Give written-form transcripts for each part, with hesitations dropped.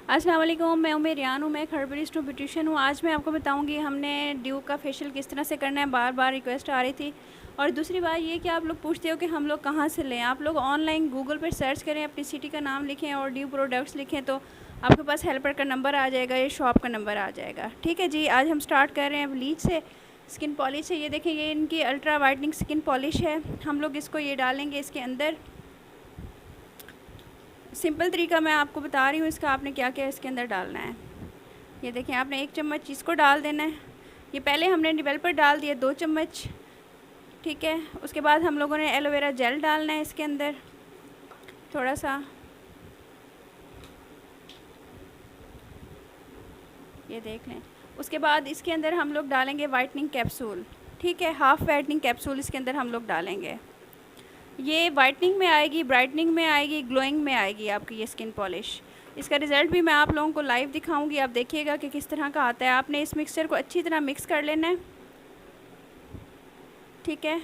अस्सलाम वालेकुम, मैं उम्मे रियान हूँ। मैं एक हर्बलिस्ट हूँ, ब्यूटिशियन हूँ। आज मैं आपको बताऊँगी हमने ड्यू का फेशियल किस तरह से करना है। बार बार रिक्वेस्ट आ रही थी। और दूसरी बात ये कि आप लोग पूछते हो कि हम लोग कहाँ से लें। आप लोग ऑनलाइन गूगल पर सर्च करें, अपनी सिटी का नाम लिखें और ड्यू प्रोडक्ट्स लिखें तो आपके पास हेल्पर का नंबर आ जाएगा, ये शॉप का नंबर आ जाएगा। ठीक है जी, आज हम स्टार्ट कर रहे हैं ब्लीच से, स्किन पॉलिश से। ये देखें, ये इनकी अल्ट्रा वाइटनिंग स्किन पॉलिश है। हम लोग इसको ये डालेंगे इसके अंदर। सिंपल तरीका मैं आपको बता रही हूँ इसका, आपने क्या क्या इसके अंदर डालना है। ये देखें, आपने 1 चम्मच इसको डाल देना है। ये पहले हमने डेवलपर डाल दिया 2 चम्मच। ठीक है, उसके बाद हम लोगों ने एलोवेरा जेल डालना है इसके अंदर थोड़ा सा। ये देख लें। उसके बाद इसके अंदर हम लोग डालेंगे वाइटनिंग कैप्सूल। ठीक है, हाफ़ वाइटनिंग कैप्सूल इसके अंदर हम लोग डालेंगे। ये वाइटनिंग में आएगी, ब्राइटनिंग में आएगी, ग्लोइंग में आएगी आपकी ये स्किन पॉलिश। इसका रिज़ल्ट भी मैं आप लोगों को लाइव दिखाऊंगी, आप देखिएगा कि किस तरह का आता है। आपने इस मिक्सचर को अच्छी तरह मिक्स कर लेना है। ठीक है,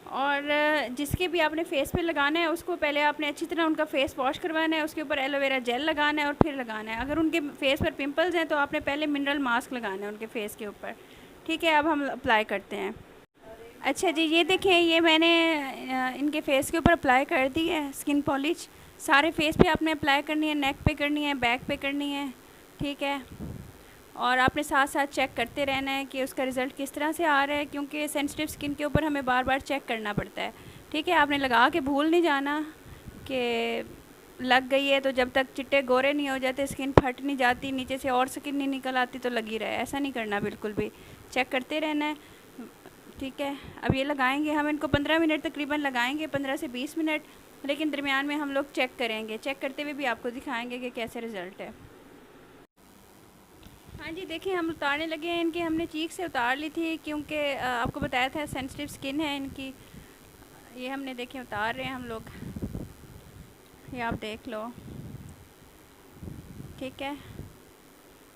और जिसके भी आपने फेस पे लगाना है उसको पहले आपने अच्छी तरह उनका फेस वॉश करवाना है, उसके ऊपर एलोवेरा जेल लगाना है और फिर लगाना है। अगर उनके फेस पर पिंपल्स हैं तो आपने पहले मिनरल मास्क लगाना है उनके फेस के ऊपर। ठीक है, अब हम अप्लाई करते हैं। अच्छा जी, ये देखें, ये मैंने इनके फेस के ऊपर अप्लाई कर दी है स्किन पॉलिश। सारे फेस पे आपने अप्लाई करनी है, नेक पे करनी है, बैक पे करनी है। ठीक है, और आपने साथ साथ चेक करते रहना है कि उसका रिज़ल्ट किस तरह से आ रहा है, क्योंकि सेंसिटिव स्किन के ऊपर हमें बार बार चेक करना पड़ता है। ठीक है, आपने लगा के भूल नहीं जाना कि लग गई है, तो जब तक चिट्टे गोरे नहीं हो जाते, स्किन फट नहीं जाती, नीचे से और स्किन नहीं निकल आती तो लगी रहे, ऐसा नहीं करना बिल्कुल भी। चेक करते रहना है। ठीक है, अब ये लगाएंगे हम इनको 15 मिनट तकरीबन लगाएंगे, 15 से 20 मिनट। लेकिन दरमियान में हम लोग चेक करेंगे, चेक करते हुए भी आपको दिखाएंगे कि कैसे रिज़ल्ट है। हाँ जी, देखिए हम उतारने लगे हैं इनकी। हमने चीक से उतार ली थी क्योंकि आपको बताया था सेंसिटिव स्किन है इनकी। ये हमने देखें उतार रहे हैं हम लोग, ये आप देख लो। ठीक है,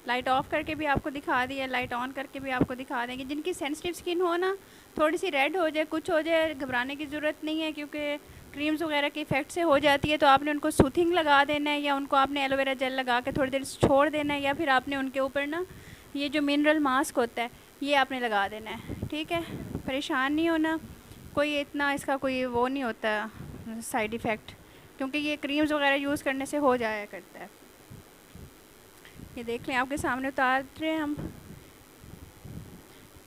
लाइट ऑफ करके भी आपको दिखा दिया, लाइट ऑन करके भी आपको दिखा देंगे। जिनकी सेंसिटिव स्किन हो ना, थोड़ी सी रेड हो जाए, कुछ हो जाए, घबराने की ज़रूरत नहीं है, क्योंकि क्रीम्स वगैरह के इफ़ेक्ट से हो जाती है। तो आपने उनको सूथिंग लगा देना है, या उनको आपने एलोवेरा जेल लगा के थोड़ी देर छोड़ देना है, या फिर आपने उनके ऊपर ना ये जो मिनरल मास्क होता है ये आपने लगा देना है। ठीक है, परेशान नहीं होना, कोई इतना इसका कोई वो नहीं होता साइड इफ़ेक्ट, क्योंकि ये क्रीम्स वगैरह यूज़ करने से हो जाया करता है। ये देख लें, आपके सामने उतार रहे हैं हम।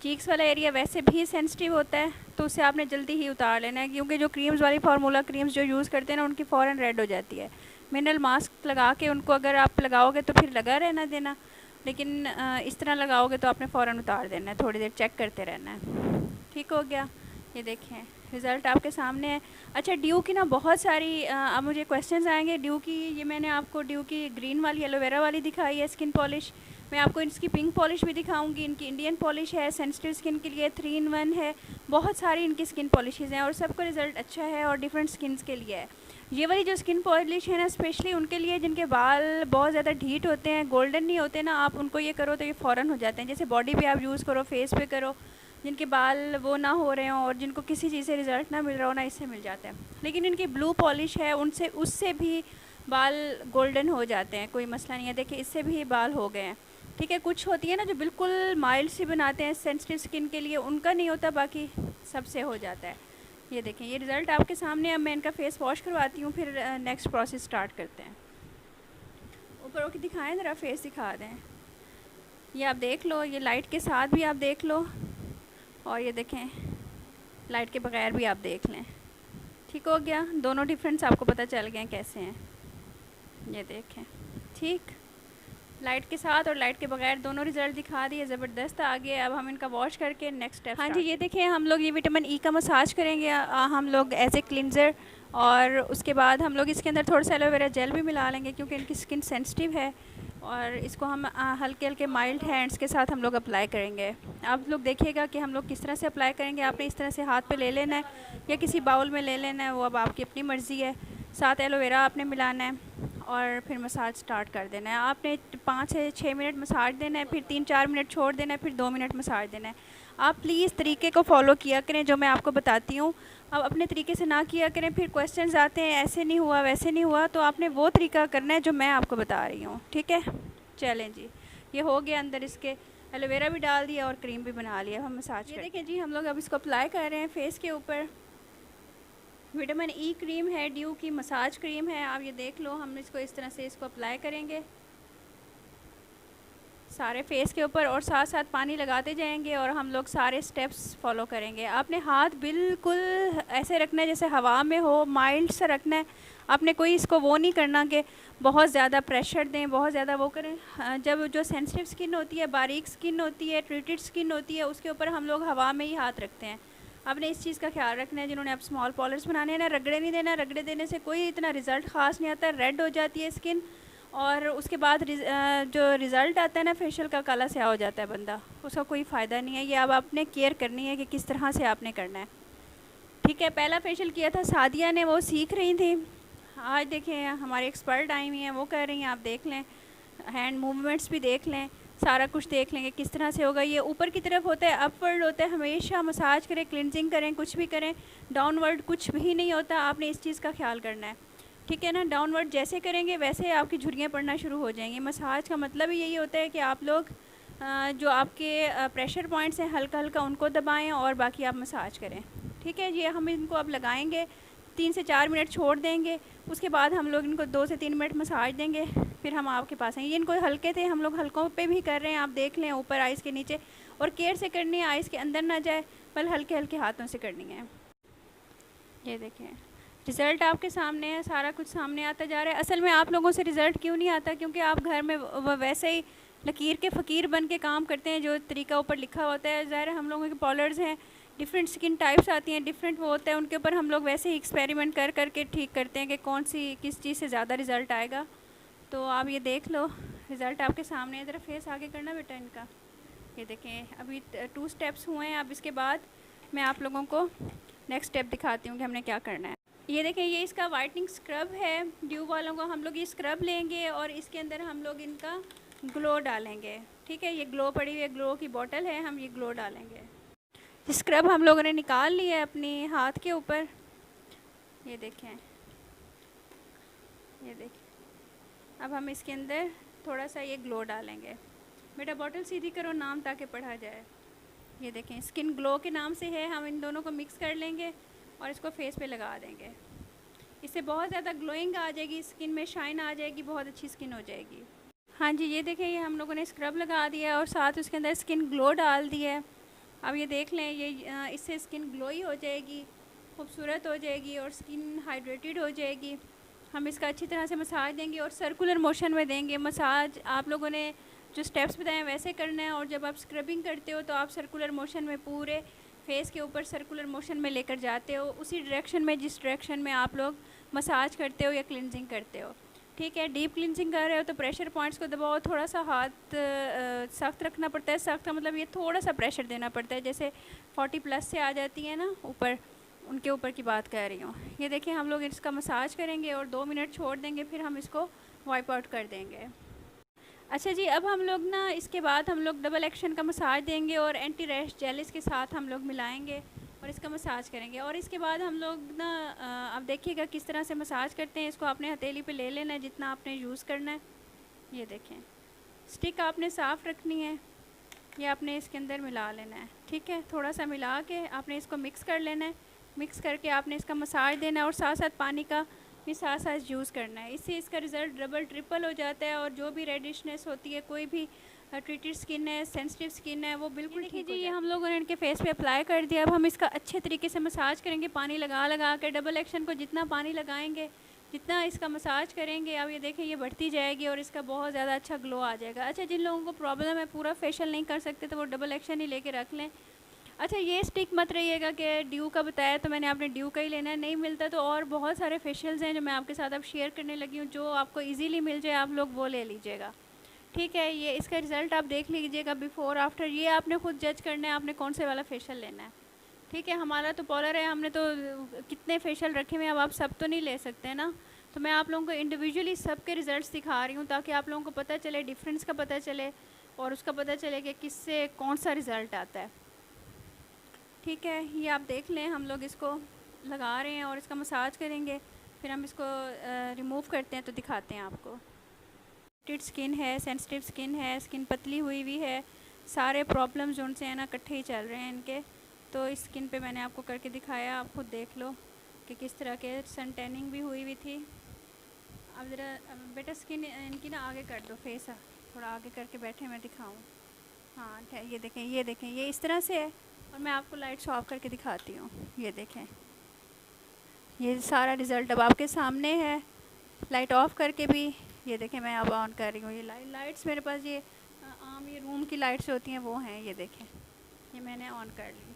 चीक्स वाला एरिया वैसे भी सेंसिटिव होता है, तो उसे आपने जल्दी ही उतार लेना है, क्योंकि जो क्रीम्स वाली फार्मूला क्रीम्स जो यूज़ करते हैं ना, उनकी फ़ौरन रेड हो जाती है। मिनरल मास्क लगा के उनको अगर आप लगाओगे तो फिर लगा रहना देना, लेकिन इस तरह लगाओगे तो आपने फ़ौरन उतार देना है, थोड़ी देर चेक करते रहना है। ठीक हो गया, ये देखें रिज़ल्ट आपके सामने है। अच्छा, ड्यू की ना बहुत सारी अब मुझे क्वेश्चंस आएंगे ड्यू की। ये मैंने आपको ड्यू की ग्रीन वाली एलोवेरा वाली दिखाई है स्किन पॉलिश। मैं आपको इसकी पिंक पॉलिश भी दिखाऊंगी। इनकी इंडियन पॉलिश है, सेंसिटिव स्किन के लिए 3 in 1 है। बहुत सारी इनकी स्किन पॉलिशेज़ हैं और सबका रिज़ल्ट अच्छा है और डिफरेंट स्किन्स के लिए है। ये वाली जो स्किन पॉलिश है ना, स्पेशली उनके लिए जिनके बाल बहुत ज़्यादा ढीठ होते हैं, गोल्डन नहीं होते ना, आप उनको ये करो तो ये फ़ौरन हो जाते हैं। जैसे बॉडी पे आप यूज़ करो, फेस पे करो, जिनके बाल वो ना हो रहे हों और जिनको किसी चीज़ से रिज़ल्ट ना मिल रहा हो ना, इससे मिल जाता है। लेकिन इनकी ब्लू पॉलिश है, उनसे उससे भी बाल गोल्डन हो जाते हैं, कोई मसला नहीं है। देखिए, इससे भी बाल हो गए हैं। ठीक है, कुछ होती है ना जो बिल्कुल माइल्ड सी बनाते हैं सेंसिटिव स्किन के लिए, उनका नहीं होता, बाकी सबसे हो जाता है। ये देखें, ये रिज़ल्ट आपके सामने। अब मैं इनका फेस वॉश करवाती हूँ, फिर नेक्स्ट प्रोसेस स्टार्ट करते हैं। ऊपर होकर दिखाएं ज़रा, फेस दिखा दें। ये आप देख लो, ये लाइट के साथ भी आप देख लो, और ये देखें लाइट के बगैर भी आप देख लें। ठीक हो गया, दोनों डिफरेंस आपको पता चल गए कैसे हैं। ये देखें, ठीक, लाइट के साथ और लाइट के बगैर दोनों रिज़ल्ट दिखा दिए, ज़बरदस्त आ गए। अब हम इनका वॉश करके नेक्स्ट स्टेप। हाँ जी, ये देखें, हम लोग ये विटामिन ई का मसाज करेंगे हम लोग एज ए क्लिनज़र, और उसके बाद हम लोग इसके अंदर थोड़ा सा एलोवेरा जेल भी मिला लेंगे, क्योंकि इनकी स्किन सेंसिटिव है। और इसको हम हल्के हल्के माइल्ड हैंड्स के साथ हम लोग अप्लाई करेंगे। आप लोग देखिएगा कि हम लोग किस तरह से अप्लाई करेंगे। आपने इस तरह से हाथ पे ले लेना है या किसी बाउल में ले लेना है, वो अब आपकी अपनी मर्ज़ी है। साथ एलोवेरा आपने मिलाना है और फिर मसाज स्टार्ट कर देना है। आपने 5 से 6 मिनट मसाज देना है, फिर 3-4 मिनट छोड़ देना है, फिर 2 मिनट मसाज देना है। आप प्लीज़ तरीके को फॉलो किया करें जो मैं आपको बताती हूँ। अब अपने तरीके से ना किया करें, फिर क्वेश्चंस आते हैं ऐसे नहीं हुआ वैसे नहीं हुआ, तो आपने वो तरीका करना है जो मैं आपको बता रही हूँ, ठीक है। चलें जी, ये हो गया। अंदर इसके एलोवेरा भी डाल दिया और क्रीम भी बना लिया। हम मसाज ये देखिए जी, हम लोग अब इसको अप्लाई कर रहे हैं फेस के ऊपर। विटामिन ई क्रीम है, ड्यू की मसाज क्रीम है, आप ये देख लो। हम इसको इस तरह से इसको अप्लाई करेंगे सारे फेस के ऊपर और साथ साथ पानी लगाते जाएंगे और हम लोग सारे स्टेप्स फॉलो करेंगे। आपने हाथ बिल्कुल ऐसे रखना है जैसे हवा में हो, माइल्ड सा रखना है। आपने कोई इसको वो नहीं करना कि बहुत ज़्यादा प्रेशर दें, बहुत ज़्यादा वो करें। जब जो सेंसिटिव स्किन होती है, बारीक स्किन होती है, ट्रीटेड स्किन होती है, उसके ऊपर हम लोग हवा में ही हाथ रखते हैं। आपने इस चीज़ का ख्याल रखना है। जिन्होंने आप स्मॉल पॉलर्स बनाने हैं ना, रगड़े नहीं देना। रगड़े देने से कोई इतना रिज़ल्ट ख़ास नहीं आता, रेड हो जाती है स्किन और उसके बाद जो रिज़ल्ट आता है ना फेशियल का, काला स्याह हो जाता है बंदा, उसका कोई फ़ायदा नहीं है। ये अब आपने केयर करनी है कि किस तरह से आपने करना है, ठीक है। पहला फेशियल किया था सादिया ने, वो सीख रही थी। आज देखें हमारे एक्सपर्ट आई हुई हैं, वो कर रही हैं। आप देख लें, हैंड मूवमेंट्स भी देख लें, सारा कुछ देख लेंगे किस तरह से होगा। ये ऊपर की तरफ होता है, अपवर्ड होता है। हमेशा मसाज करें, क्लिनजिंग करें, कुछ भी करें, डाउनवर्ड कुछ भी नहीं होता। आपने इस चीज़ का ख्याल करना है, ठीक है ना। डाउनवर्ड जैसे करेंगे वैसे आपकी झुर्रियाँ पड़ना शुरू हो जाएंगी। मसाज का मतलब ही यही होता है कि आप लोग जो आपके प्रेशर पॉइंट्स हैं हल्का हल्का उनको दबाएं और बाकी आप मसाज करें, ठीक है। ये हम इनको अब लगाएंगे, 3 से 4 मिनट छोड़ देंगे। उसके बाद हम लोग इनको 2 से 3 मिनट मसाज देंगे, फिर हम आपके पास आएंगे। ये इनको हल्के थे, हम लोग हल्कों पे भी कर रहे हैं, आप देख लें, ऊपर आइस के नीचे। और केयर से करनी है, आइस के अंदर ना जाए, बल हल्के हल्के हाथों से करनी है। ये देखें रिज़ल्ट आपके सामने है, सारा कुछ सामने आता जा रहा है। असल में आप लोगों से रिज़ल्ट क्यों नहीं आता? क्योंकि आप घर में वैसे ही लकीर के फ़कीर बन के काम करते हैं, जो तरीका ऊपर लिखा होता है। ज़ाहिर हम लोगों के पॉलर्स हैं, डिफरेंट स्किन टाइप्स आती हैं, डिफरेंट वो होता है, उनके ऊपर हम लोग वैसे ही एक्सपेरिमेंट कर करके ठीक करते हैं कि कौन सी किस चीज़ से ज़्यादा रिज़ल्ट आएगा। तो आप ये देख लो, रिज़ल्ट आपके सामने है। ज़रा फेस आगे करना बेटा इनका। ये देखें अभी 2 स्टेप्स हुए हैं। अब इसके बाद मैं आप लोगों को नेक्स्ट स्टेप दिखाती हूँ कि हमने क्या करना है। ये देखें, ये इसका वाइटनिंग स्क्रब है ड्यू वालों का। हम लोग ये स्क्रब लेंगे और इसके अंदर हम लोग इनका ग्लो डालेंगे, ठीक है। ये ग्लो पड़ी हुई है, ग्लो की बोतल है, हम ये ग्लो डालेंगे। स्क्रब हम लोगों ने निकाल लिया है अपनी हाथ के ऊपर। ये देखें, ये देखें। अब हम इसके अंदर थोड़ा सा ये ग्लो डालेंगे। बेटा बोतल सीधी करो, नाम ताकि पढ़ा जाए। ये देखें स्किन ग्लो के नाम से है। हम इन दोनों को मिक्स कर लेंगे और इसको फेस पे लगा देंगे। इससे बहुत ज़्यादा ग्लोइंग आ जाएगी, स्किन में शाइन आ जाएगी, बहुत अच्छी स्किन हो जाएगी। हाँ जी, ये देखें, ये हम लोगों ने स्क्रब लगा दिया है और साथ उसके अंदर स्किन ग्लो डाल दिया है। अब ये देख लें, ये इससे स्किन ग्लोई हो जाएगी, खूबसूरत हो जाएगी और स्किन हाइड्रेटेड हो जाएगी। हम इसका अच्छी तरह से मसाज देंगे और सर्कुलर मोशन में देंगे मसाज। आप लोगों ने जो स्टेप्स बताए हैं वैसे करना है। और जब आप स्क्रबिंग करते हो तो आप सर्कुलर मोशन में पूरे फेस के ऊपर सर्कुलर मोशन में लेकर जाते हो, उसी डायरेक्शन में जिस डायरेक्शन में आप लोग मसाज करते हो या क्लिनजिंग करते हो, ठीक है। डीप क्लिनजिंग कर रहे हो तो प्रेशर पॉइंट्स को दबाओ, थोड़ा सा हाथ सख्त रखना पड़ता है। सख्त का मतलब ये थोड़ा सा प्रेशर देना पड़ता है, जैसे 40+ से आ जाती है ना ऊपर, उनके ऊपर की बात कर रही हूँ। ये देखिए हम लोग इसका मसाज करेंगे और 2 मिनट छोड़ देंगे, फिर हम इसको वाइप आउट कर देंगे। अच्छा जी, अब हम लोग ना इसके बाद हम लोग डबल एक्शन का मसाज देंगे और एंटी रैश जेल इसके साथ हम लोग मिलाएंगे और इसका मसाज करेंगे। और इसके बाद हम लोग ना आप देखिएगा किस तरह से मसाज करते हैं। इसको आपने हथेली पे ले लेना है जितना आपने यूज़ करना है। ये देखें, स्टिक आपने साफ़ रखनी है, ये आपने इसके अंदर मिला लेना है, ठीक है। थोड़ा सा मिला के आपने इसको मिक्स कर लेना है। मिक्स करके आपने इसका मसाज देना है और साथ साथ पानी का भी साथ साथ यूज़ करना है। इससे इसका रिज़ल्ट डबल ट्रिपल हो जाता है और जो भी रेडिशनेस होती है, कोई भी ट्रीटेड स्किन है, सेंसिटिव स्किन है, वो बिल्कुल ठीक है। ये हम लोगों ने इनके फेस पे अप्लाई कर दिया। अब हम इसका अच्छे तरीके से मसाज करेंगे, पानी लगा लगा कर। डबल एक्शन को जितना पानी लगाएंगे, जितना इसका मसाज करेंगे, अब ये देखें ये बढ़ती जाएगी और इसका बहुत ज़्यादा अच्छा ग्लो आ जाएगा। अच्छा, जिन लोगों को प्रॉब्लम है पूरा फेशियल नहीं कर सकते तो वो डबल एक्शन ही लेके रख लें। अच्छा, ये स्टिक मत रहिएगा कि ड्यू का बताया तो मैंने आपने ड्यू का ही लेना है, नहीं मिलता तो और बहुत सारे फेशियल्स हैं जो मैं आपके साथ अब शेयर करने लगी हूँ। जो आपको इजीली मिल जाए आप लोग वो ले लीजिएगा, ठीक है। ये इसका रिज़ल्ट आप देख लीजिएगा बिफ़ोर आफ्टर, ये आपने खुद जज करना है आपने कौन से वाला फेशियल लेना है, ठीक है, हमारा तो पॉलर है, हमने तो कितने फेशियल रखे हुए हैं, अब आप सब तो नहीं ले सकते ना। तो मैं आप लोगों को इंडिविजुअली सबके रिज़ल्ट्स दिखा रही हूँ ताकि आप लोगों को पता चले, डिफरेंस का पता चले और उसका पता चले कि किससे कौन सा रिज़ल्ट आता है। ठीक है, ये आप देख लें, हम लोग इसको लगा रहे हैं और इसका मसाज करेंगे, फिर हम इसको रिमूव करते हैं तो दिखाते हैं आपको। स्किन है, सेंसिटिव स्किन है, स्किन पतली हुई हुई है, सारे प्रॉब्लम्स जो उनसे है ना इकट्ठे ही चल रहे हैं इनके। तो इस स्किन पे मैंने आपको करके दिखाया, आप खुद देख लो कि किस तरह के सन टैनिंग भी हुई हुई थी। अब ज़रा बेटा स्किन इनकी ना आगे कर दो, फेस थोड़ा आगे करके बैठे मैं दिखाऊं। हाँ ये देखें, ये देखें, ये इस तरह से है। और मैं आपको लाइट्स ऑफ करके दिखाती हूँ, ये देखें, ये सारा रिज़ल्ट अब आपके सामने है। लाइट ऑफ करके भी ये देखें, मैं अब ऑन कर रही हूँ। ये लाइट्स मेरे पास ये आम ये रूम की लाइट्स होती हैं वो हैं, ये देखें, ये मैंने ऑन कर ली।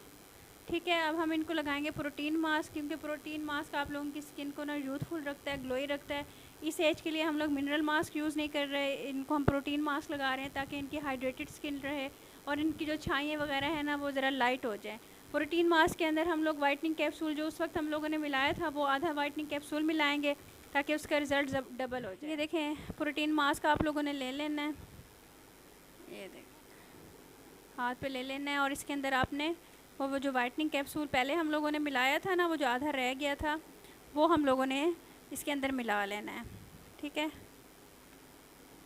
ठीक है, अब हम इनको लगाएंगे प्रोटीन मास्क, क्योंकि प्रोटीन मास्क आप लोगों की स्किन को ना यूथफुल रखता है, ग्लोई रखता है। इस एज के लिए हम लोग मिनरल मास्क यूज़ नहीं कर रहे, इनको हम प्रोटीन मास्क लगा रहे हैं ताकि इनकी हाइड्रेटेड स्किन रहे और इनकी जो छाइयाँ वगैरह है ना वो ज़रा लाइट हो जाए। प्रोटीन मास्क के अंदर हम लोग वाइटनिंग कैप्सूल जो उस वक्त हम लोगों ने मिलाया था वो आधा वाइटनिंग कैप्सूल मिलाएंगे ताकि उसका रिज़ल्ट डबल हो जाए। ये देखें, प्रोटीन मास्क आप लोगों ने ले लेना है, ये देखें, हाथ पे ले लेना है और इसके अंदर आपने वो जो वाइटनिंग कैप्सूल पहले हम लोगों ने मिलाया था ना, वो जो आधा रह गया था वो हम लोगों ने इसके अंदर मिला लेना है। ठीक है,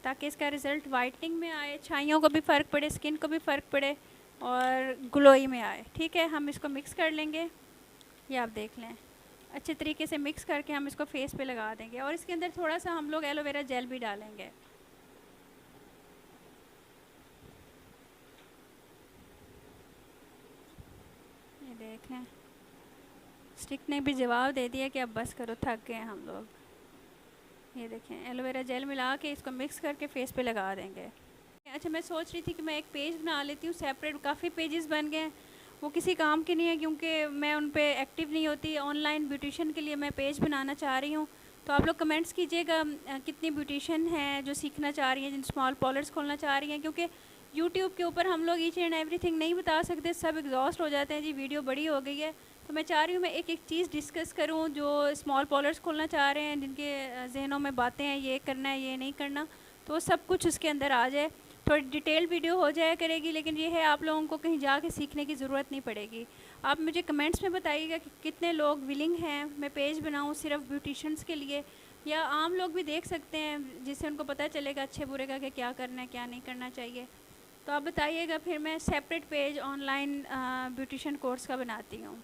ताकि इसका रिज़ल्ट वाइटनिंग में आए, छाइयों को भी फ़र्क पड़े, स्किन को भी फ़र्क पड़े और ग्लोई में आए। ठीक है, हम इसको मिक्स कर लेंगे, ये आप देख लें, अच्छे तरीके से मिक्स करके हम इसको फेस पे लगा देंगे और इसके अंदर थोड़ा सा हम लोग एलोवेरा जेल भी डालेंगे। ये देख लें, स्टिक ने भी जवाब दे दिया कि अब बस करो, थक गए हम लोग। ये देखें, एलोवेरा जेल मिला के इसको मिक्स करके फेस पे लगा देंगे। अच्छा, मैं सोच रही थी कि मैं एक पेज बना लेती हूँ सेपरेट, काफ़ी पेजेस बन गए हैं, वो किसी काम के नहीं है क्योंकि मैं उन पे एक्टिव नहीं होती। ऑनलाइन ब्यूटिशन के लिए मैं पेज बनाना चाह रही हूँ, तो आप लोग कमेंट्स कीजिएगा कितनी ब्यूटिशन हैं जो सीखना चाह रही हैं, जिन स्मॉल पार्लर्स खोलना चाह रही हैं, क्योंकि यूट्यूब के ऊपर हम लोग ईच एंड एवरीथिंग नहीं बता सकते, सब एग्जॉस्ट हो जाते हैं जी, वीडियो बड़ी हो गई है। तो मैं चाह रही हूँ मैं एक एक चीज़ डिस्कस करूँ, जो स्मॉल पार्लर्स खोलना चाह रहे हैं, जिनके जहनों में बातें हैं, ये करना है ये नहीं करना, तो सब कुछ उसके अंदर आ जाए। थोड़ी डिटेल वीडियो हो जाया करेगी, लेकिन ये है आप लोगों को कहीं जाके सीखने की ज़रूरत नहीं पड़ेगी। आप मुझे कमेंट्स में बताइएगा कि कितने लोग विलिंग हैं मैं पेज बनाऊँ सिर्फ ब्यूटिशन्स के लिए, या आम लोग भी देख सकते हैं जिससे उनको पता चलेगा अच्छे बुरे का कि क्या करना है क्या नहीं करना चाहिए। तो आप बताइएगा, फिर मैं separate page online beautician course का बनाती हूँ।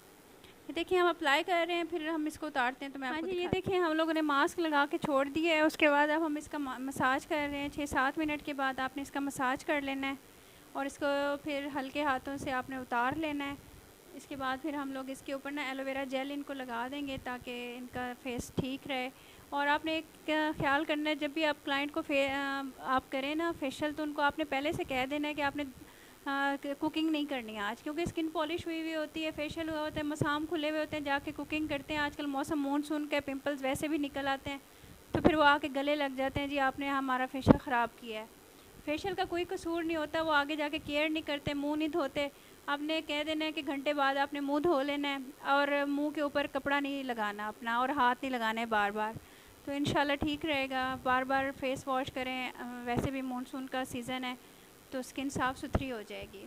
ये देखिए, हम अप्लाई कर रहे हैं, फिर हम इसको उतारते हैं तो मैं आपको ये देखिए, हम लोगों ने मास्क लगा के छोड़ दिया है। उसके बाद अब हम इसका मसाज कर रहे हैं। 6-7 मिनट के बाद आपने इसका मसाज कर लेना है और इसको फिर हल्के हाथों से आपने उतार लेना है। इसके बाद फिर हम लोग इसके ऊपर ना एलोवेरा जेल इनको लगा देंगे ताकि इनका फेस ठीक रहे। और आपने एक ख्याल करना है, जब भी आप क्लाइंट को आप करें ना फेशियल, तो उनको आपने पहले से कह देना है कि आपने कुकिंग नहीं करनी है आज, क्योंकि स्किन पॉलिश हुई हुई होती है, फेशियल हुआ होता है, मसाम खुले हुए होते हैं, जाके कुकिंग करते हैं। आजकल मौसम मानसून के, पिंपल्स वैसे भी निकल आते हैं, तो फिर वो आके गले लग जाते हैं जी आपने हमारा फेशियल ख़राब किया है। फेशियल का कोई कसूर नहीं होता, वो आगे जाके केयर नहीं करते, मुँह नहीं धोते। आपने कह देना है कि घंटे बाद आपने मुँह धो लेना है और मुँह के ऊपर कपड़ा नहीं लगाना अपना, और हाथ नहीं लगाना है बार बार, तो इंशाल्लाह ठीक रहेगा। बार बार फेस वॉश करें, वैसे भी मानसून का सीज़न है तो स्किन साफ़ सुथरी हो जाएगी।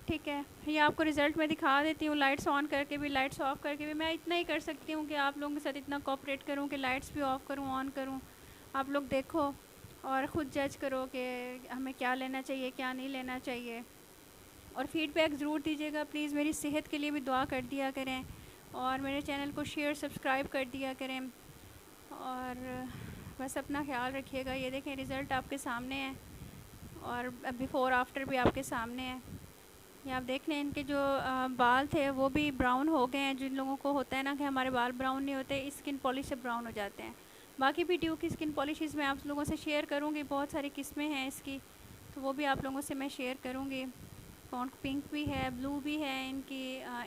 ठीक है, ये आपको रिज़ल्ट मैं दिखा देती हूँ, लाइट्स ऑन करके भी लाइट्स ऑफ़ करके भी। मैं इतना ही कर सकती हूँ कि आप लोगों के साथ इतना कोऑपरेट करूँ कि लाइट्स भी ऑफ़ करूँ ऑन करूँ। आप लोग देखो और ख़ुद जज करो कि हमें क्या लेना चाहिए क्या नहीं लेना चाहिए, और फ़ीडबैक ज़रूर दीजिएगा प्लीज़। मेरी सेहत के लिए भी दुआ कर दिया करें और मेरे चैनल को शेयर सब्सक्राइब कर दिया करें, और बस अपना ख्याल रखिएगा। ये देखें, रिज़ल्ट आपके सामने है और बिफ़ोर आफ्टर भी आपके सामने है। ये आप देख लें, इनके जो बाल थे वो भी ब्राउन हो गए हैं। जिन लोगों को होता है ना कि हमारे बाल ब्राउन नहीं होते, इस स्किन पॉलिश से ब्राउन हो जाते हैं। बाकी भी ड्यू की स्किन पॉलिशेस मैं आप लोगों से शेयर करूँगी, बहुत सारी किस्में हैं इसकी, तो वो भी आप लोगों से मैं शेयर करूँगी। कौन पिंक भी है, ब्लू भी है इनकी,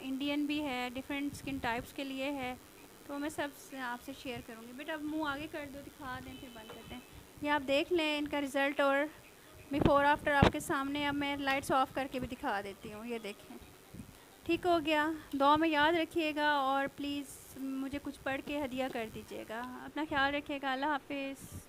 इंडियन भी है, डिफरेंट स्किन टाइप्स के लिए है, तो मैं सब आपसे शेयर करूँगी। बेटा अब मुँह आगे कर दो, दिखा दें फिर बंद करते हैं। ये आप देख लें इनका रिज़ल्ट और बिफ़ोर आफ्टर आपके सामने। अब मैं लाइट्स ऑफ करके भी दिखा देती हूँ, ये देखें। ठीक हो गया। दुआ में याद रखिएगा और प्लीज़ मुझे कुछ पढ़ के हदिया कर दीजिएगा। अपना ख्याल रखिएगा। अल्लाह हाफिज़।